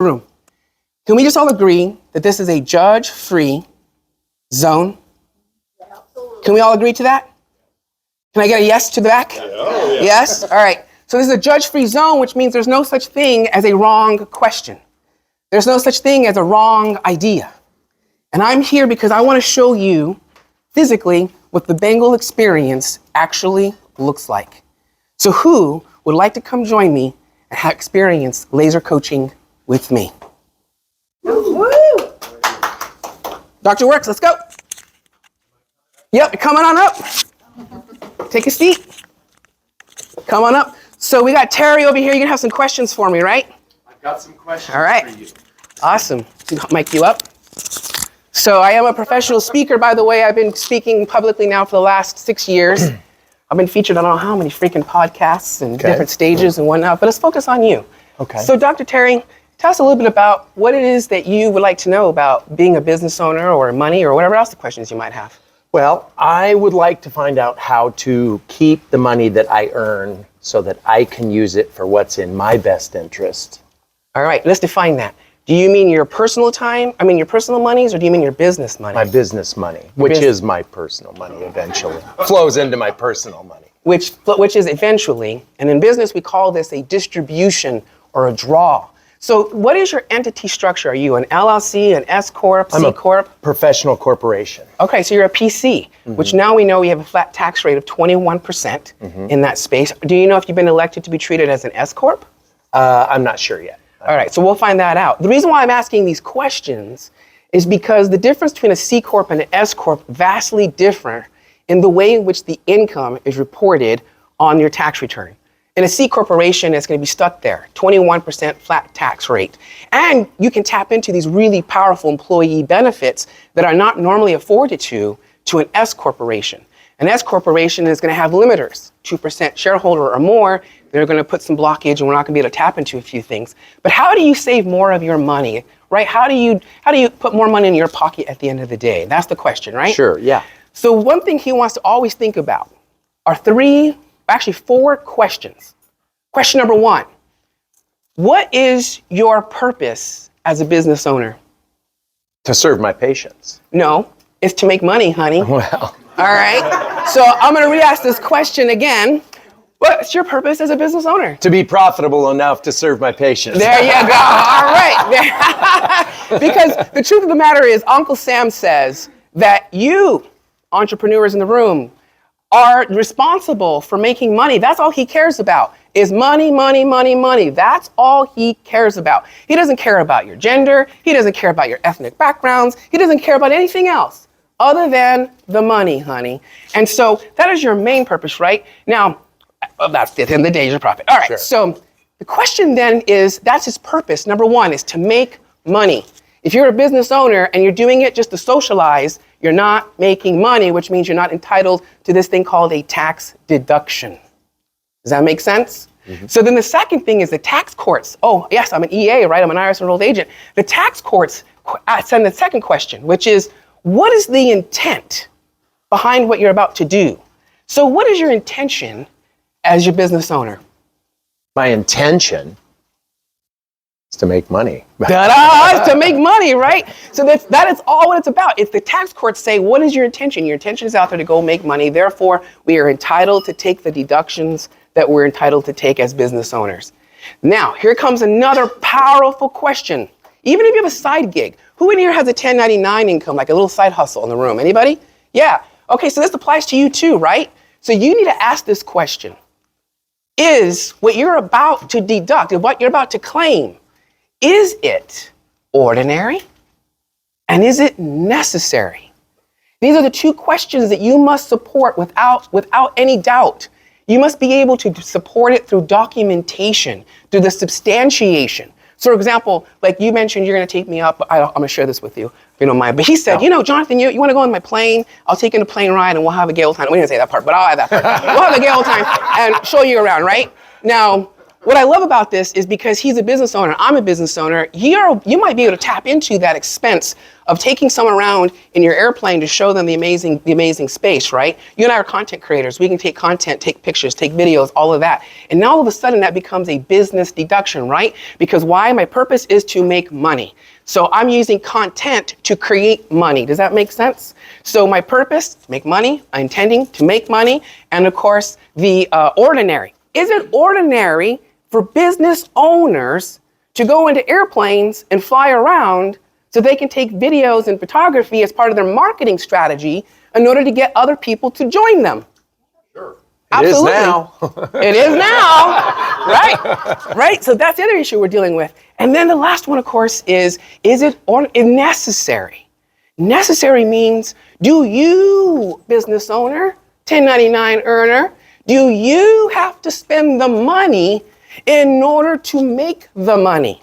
room. Can we just all agree that this is a judge-free zone? Can we all agree to that? Can I get a yes to the back? Oh, yeah. Yes? All right. So this is a judge-free zone, which means there's no such thing as a wrong question. There's no such thing as a wrong idea. And I'm here because I want to show you physically what the Bengal experience actually looks like. So who would like to come join me and have experience laser coaching with me? Woo! Dr. Works, let's go. Yep, coming on up. Take a seat. Come on up. So we got Terry over here. You're gonna have some questions for me, right? I've got some questions All right. for you. Awesome. Mic you up. So I am a professional speaker, by the way. I've been speaking publicly now for the last 6 years. I've been featured on I don't know how many freaking podcasts and different stages and whatnot, but let's focus on you. Okay. So Dr. Terry, tell us a little bit about what it is that you would like to know about being a business owner or money or whatever else the questions you might have. Well, I would like to find out how to keep the money that I earn so that I can use it for what's in my best interest. All right, let's define that. Do you mean your personal time? I mean your personal monies, or do you mean your business money? My business money, which is my personal money eventually, flows into my personal money. Which is eventually, and in business we call this a distribution or a draw. So what is your entity structure? Are you an LLC, an S Corp, C Corp? I'm a professional corporation. Okay, so you're a PC, which now we know we have a flat tax rate of 21% in that space. Do you know if you've been elected to be treated as an S Corp? I'm not sure yet. All right, so we'll find that out. The reason why I'm asking these questions is because the difference between a C Corp and an S Corp vastly differ in the way in which the income is reported on your tax return. In a C corporation, it's going to be stuck there, 21% flat tax rate. And you can tap into these really powerful employee benefits that are not normally afforded to an S corporation. An S corporation is going to have limiters, 2% shareholder or more. They're going to put some blockage and we're not going to be able to tap into a few things. But how do you save more of your money, right? How do you put more money in your pocket at the end of the day? That's the question, right? Sure, yeah. So one thing he wants to always think about are four questions. Question number one, what is your purpose as a business owner? To serve my patients. No, it's to make money, honey. Well. All right, so I'm gonna re-ask this question again. What's your purpose as a business owner? To be profitable enough to serve my patients. There you go, all right. Because the truth of the matter is, Uncle Sam says that you, entrepreneurs in the room, are responsible for making money. That's all he cares about is money, money, money, money. That's all he cares about. He doesn't care about your gender. He doesn't care about your ethnic backgrounds. He doesn't care about anything else other than the money, honey. And so that is your main purpose, right? Now, that's the end of the day, your profit. All right, Sure. So the question then is, that's his purpose. Number one is to make money. If you're a business owner and you're doing it just to socialize, you're not making money, which means you're not entitled to this thing called a tax deduction. Does that make sense? So then the second thing is the tax courts. Oh, yes, I'm an EA, right? I'm an IRS enrolled agent. The tax courts send the second question, which is, what is the intent behind what you're about to do? So what is your intention as your business owner? My intention is to make money. Ta-da! To make money, right? So that is all what it's about. If the tax courts say, what is your intention? Your intention is out there to go make money. Therefore, we are entitled to take the deductions that we're entitled to take as business owners. Now, here comes another powerful question. Even if you have a side gig, who in here has a 1099 income, like a little side hustle in the room? Anybody? Yeah. Okay, so this applies to you too, right? So you need to ask this question. Is what you're about to deduct, what you're about to claim, is it ordinary? And is it necessary? These are the two questions that you must support without any doubt. You must be able to support it through documentation, through the substantiation. So, for example, like you mentioned, you're going to take me up. I'm going to share this with you, if you don't mind. But he said, Jonathan, you want to go on my plane? I'll take you on a plane ride and we'll have a gay old time. We didn't say that part, but I'll have that part. We'll have a gay old time and show you around, right? Now, what I love about this is because he's a business owner, I'm a business owner, you might be able to tap into that expense of taking someone around in your airplane to show them the amazing space, right? You and I are content creators. We can take content, take pictures, take videos, all of that. And now all of a sudden that becomes a business deduction, right? Because why? My purpose is to make money. So I'm using content to create money. Does that make sense? So my purpose, make money, I'm intending to make money, and of course, the ordinary. Is it ordinary for business owners to go into airplanes and fly around so they can take videos and photography as part of their marketing strategy in order to get other people to join them? Sure. Absolutely. It is now. It is now, right? Right. So that's the other issue we're dealing with. And then the last one, of course, is it necessary? Necessary means, do you, business owner, 1099 earner, do you have to spend the money in order to make the money?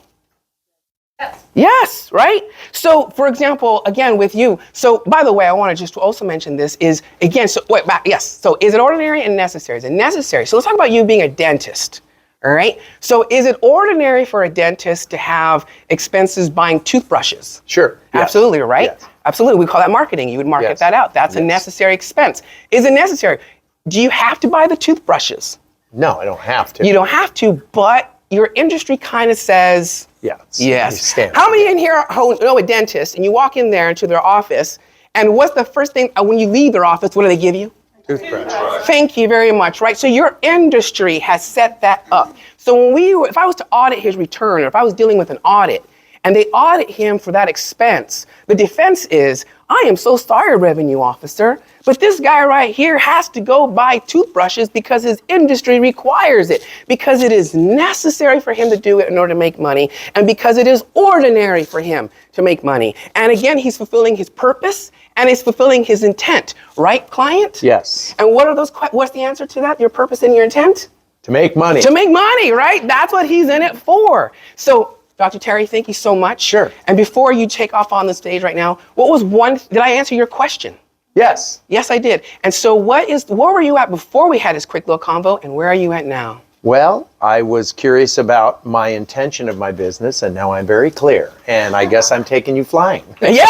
Yes, right? So, for example, again, with you, so by the way, I want to just also mention this is, again, so wait, back, yes. So is it ordinary and necessary? Is it necessary? So let's talk about you being a dentist, all right? So is it ordinary for a dentist to have expenses buying toothbrushes? Sure. Yes. Absolutely, right? Yes. Absolutely. We call that marketing. You would market Yes. that out. That's a necessary expense. Is it necessary? Do you have to buy the toothbrushes? No, I don't have to. You don't have to, but your industry kind of says, Yeah. yes. Standard. How many in here know a dentist and you walk in there into their office and what's the first thing, when you leave their office, what do they give you? Toothbrush. Thank you very much, right? So your industry has set that up. So if I was to audit his return, or if I was dealing with an audit and they audit him for that expense, the defense is, I am so sorry, revenue officer, but this guy right here has to go buy toothbrushes because his industry requires it, because it is necessary for him to do it in order to make money, and because it is ordinary for him to make money. And again, he's fulfilling his purpose and he's fulfilling his intent, right, client? Yes. And what's the answer to that? Your purpose and your intent? To make money. To make money, right? That's what he's in it for. So, Dr. Terry, thank you so much. Sure. And before you take off on the stage right now, did I answer your question? Yes. Yes, I did. And so where were you at before we had this quick little convo, and where are you at now? Well, I was curious about my intention of my business, and now I'm very clear. And I guess I'm taking you flying. Yeah!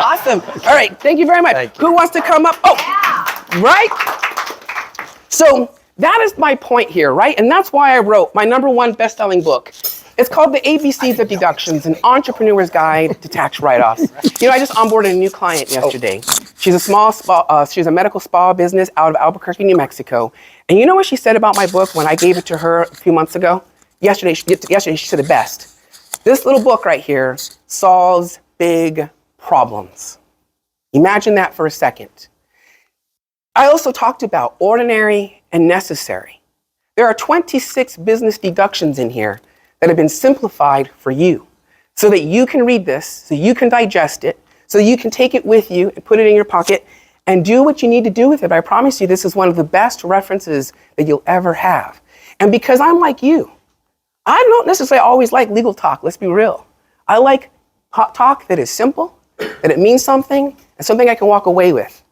Awesome. All right, thank you very much. Thank you. Who wants to come up? Oh, right? So that is my point here, right? And that's why I wrote my #1 best-selling book. It's called The ABCs of Deductions, an entrepreneur's guide to tax write-offs. You know, I just onboarded a new client yesterday. She's she's a medical spa business out of Albuquerque, New Mexico. And you know what she said about my book when I gave it to her a few months ago? Yesterday she said it best. This little book right here solves big problems. Imagine that for a second. I also talked about ordinary and necessary. There are 26 business deductions in here that have been simplified for you so that you can read this, so you can digest it, so you can take it with you and put it in your pocket and do what you need to do with it. I promise you, this is one of the best references that you'll ever have. And because I'm like you, I don't necessarily always like legal talk, let's be real. I like talk that is simple, that it means something, and something I can walk away with.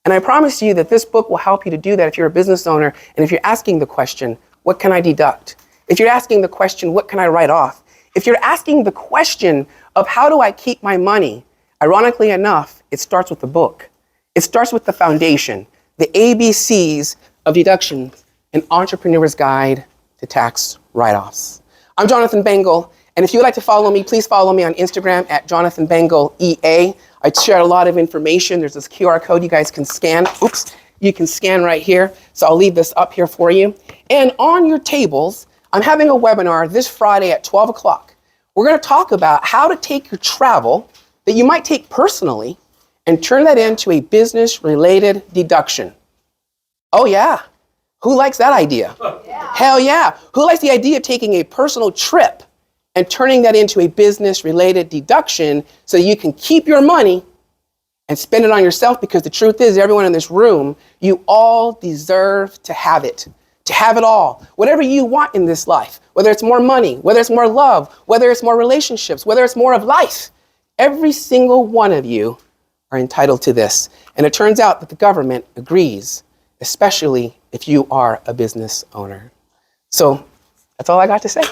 And I promise you that this book will help you to do that if you're a business owner and if you're asking the question, what can I deduct? If you're asking the question, what can I write off? If you're asking the question of how do I keep my money, ironically enough, it starts with the book. It starts with the foundation, the ABCs of Deductions, an entrepreneur's guide to tax write-offs. I'm Jonathan Bengal, and if you would like to follow me, please follow me on Instagram at Jonathan Bengal EA. I share a lot of information. There's this QR code you guys can scan. Oops, you can scan right here. So I'll leave this up here for you. And on your tables, I'm having a webinar this Friday at 12 o'clock. We're going to talk about how to take your travel that you might take personally and turn that into a business-related deduction. Oh yeah, who likes that idea? Yeah. Hell yeah. Who likes the idea of taking a personal trip and turning that into a business-related deduction so you can keep your money and spend it on yourself? Because the truth is, everyone in this room, you all deserve to have it all. Whatever you want in this life, whether it's more money, whether it's more love, whether it's more relationships, whether it's more of life, every single one of you are entitled to this. And it turns out that the government agrees, especially if you are a business owner. So that's all I got to say.